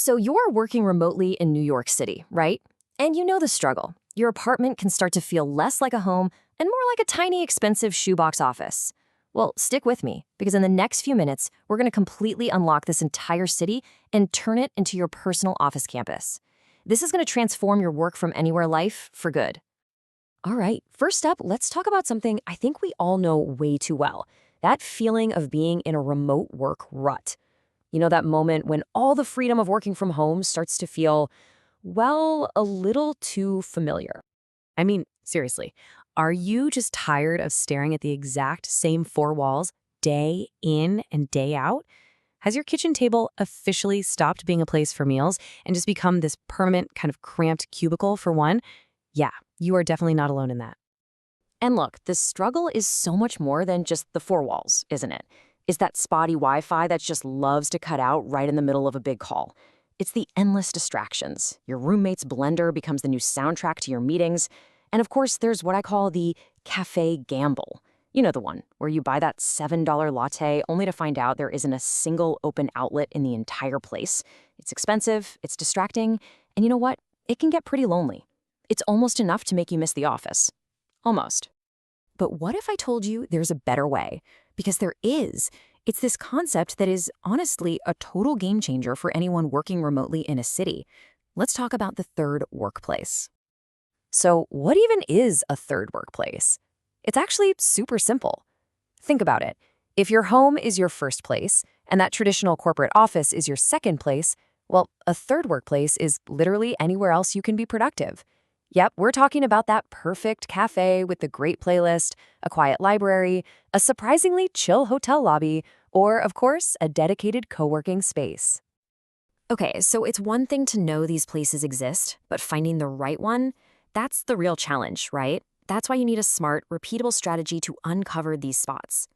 So you're working remotely in New York City, right? And you know the struggle. Your apartment can start to feel less like a home and more like a tiny, expensive shoebox office. Well, stick with me, because in the next few minutes, we're going to completely unlock this entire city and turn it into your personal office campus. This is going to transform your work from anywhere life for good. All right, first up, let's talk about something I think we all know way too well. That feeling of being in a remote work rut. You know, that moment when all the freedom of working from home starts to feel, well, a little too familiar. I mean, seriously, are you just tired of staring at the exact same four walls day in and day out? Has your kitchen table officially stopped being a place for meals and just become this permanent kind of cramped cubicle for one? Yeah, you are definitely not alone in that. And look, the struggle is so much more than just the four walls, isn't it? It's that spotty Wi-Fi that just loves to cut out right in the middle of a big call. It's the endless distractions. Your roommate's blender becomes the new soundtrack to your meetings. And of course, there's what I call the cafe gamble. You know the one, where you buy that $7 latte only to find out there isn't a single open outlet in the entire place. It's expensive, it's distracting, and you know what? It can get pretty lonely. It's almost enough to make you miss the office. Almost. But what if I told you there's a better way? Because there is. It's this concept that is honestly a total game changer for anyone working remotely in a city. Let's talk about the third workplace. So what even is a third workplace? It's actually super simple. Think about it. If your home is your first place and that traditional corporate office is your second place, well, a third workplace is literally anywhere else you can be productive. Yep, we're talking about that perfect cafe with the great playlist, a quiet library, a surprisingly chill hotel lobby, or, of course, a dedicated co-working space. Okay, so it's one thing to know these places exist, but finding the right one, that's the real challenge, right? That's why you need a smart, repeatable strategy to uncover these spots.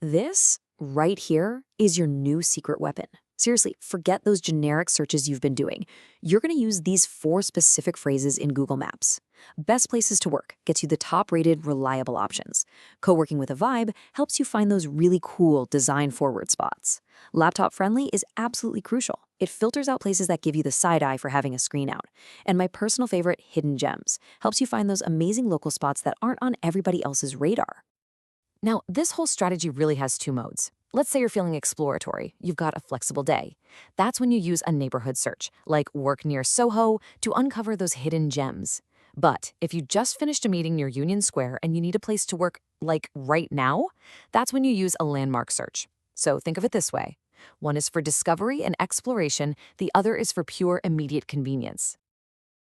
This, right here, is your new secret weapon. Seriously, forget those generic searches you've been doing. You're going to use these 4 specific phrases in Google Maps. Best places to work gets you the top-rated, reliable options. Co-working with a vibe helps you find those really cool, design-forward spots. Laptop-friendly is absolutely crucial. It filters out places that give you the side-eye for having a screen out. And my personal favorite, hidden gems, helps you find those amazing local spots that aren't on everybody else's radar. Now, this whole strategy really has 2 modes. Let's say you're feeling exploratory, you've got a flexible day. That's when you use a neighborhood search, like work near Soho, to uncover those hidden gems. But if you just finished a meeting near Union Square and you need a place to work, like right now, that's when you use a landmark search. So think of it this way. One is for discovery and exploration, the other is for pure immediate convenience.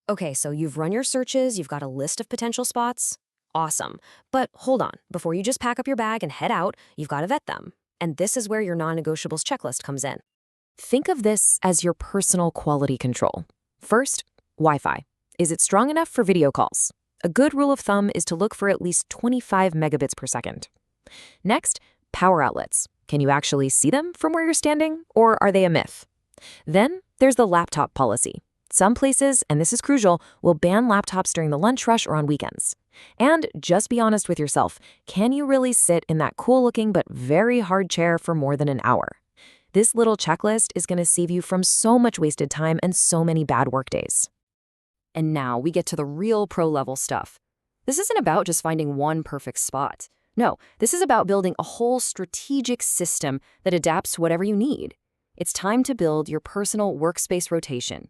Okay, so you've run your searches, you've got a list of potential spots. Awesome. But hold on, before you just pack up your bag and head out, you've got to vet them. And this is where your non-negotiables checklist comes in. Think of this as your personal quality control. First, Wi-Fi. Is it strong enough for video calls? A good rule of thumb is to look for at least 25 megabits per second. Next, power outlets. Can you actually see them from where you're standing, or are they a myth? Then there's the laptop policy. Some places, and this is crucial, will ban laptops during the lunch rush or on weekends. And just be honest with yourself, can you really sit in that cool-looking but very hard chair for more than an hour? This little checklist is going to save you from so much wasted time and so many bad workdays. And now we get to the real pro-level stuff. This isn't about just finding one perfect spot. No, this is about building a whole strategic system that adapts to whatever you need. It's time to build your personal workspace rotation.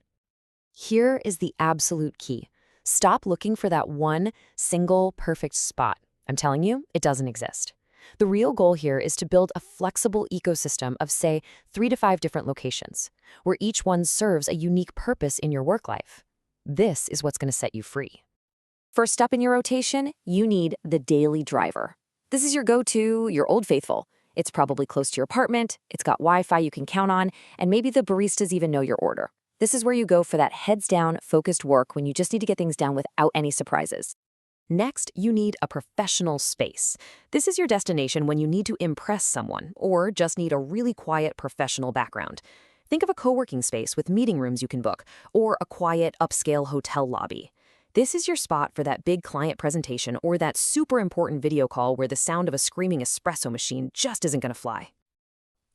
Here is the absolute key. Stop looking for that one single perfect spot. I'm telling you, it doesn't exist. The real goal here is to build a flexible ecosystem of, say, 3 to 5 different locations, where each one serves a unique purpose in your work life. This is what's going to set you free. First up in your rotation, you need the daily driver. This is your go-to, your old faithful. It's probably close to your apartment, it's got Wi-Fi you can count on, and maybe the baristas even know your order. This is where you go for that heads-down, focused work when you just need to get things done without any surprises. Next, you need a professional space. This is your destination when you need to impress someone or just need a really quiet professional background. Think of a co-working space with meeting rooms you can book or a quiet, upscale hotel lobby. This is your spot for that big client presentation or that super important video call where the sound of a screaming espresso machine just isn't going to fly.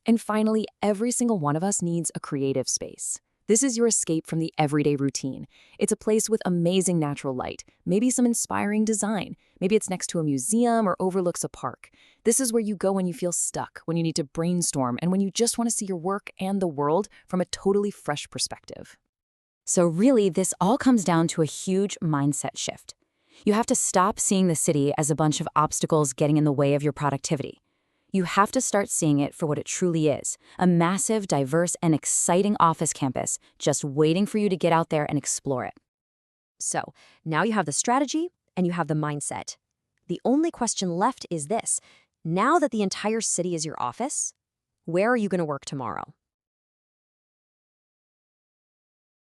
And finally, every single one of us needs a creative space. This is your escape from the everyday routine. It's a place with amazing natural light, maybe some inspiring design. Maybe it's next to a museum or overlooks a park. This is where you go when you feel stuck, when you need to brainstorm, and when you just want to see your work and the world from a totally fresh perspective. So really, this all comes down to a huge mindset shift. You have to stop seeing the city as a bunch of obstacles getting in the way of your productivity. You have to start seeing it for what it truly is, a massive, diverse, and exciting office campus just waiting for you to get out there and explore it. So, now you have the strategy and you have the mindset. The only question left is this. Now that the entire city is your office, where are you going to work tomorrow?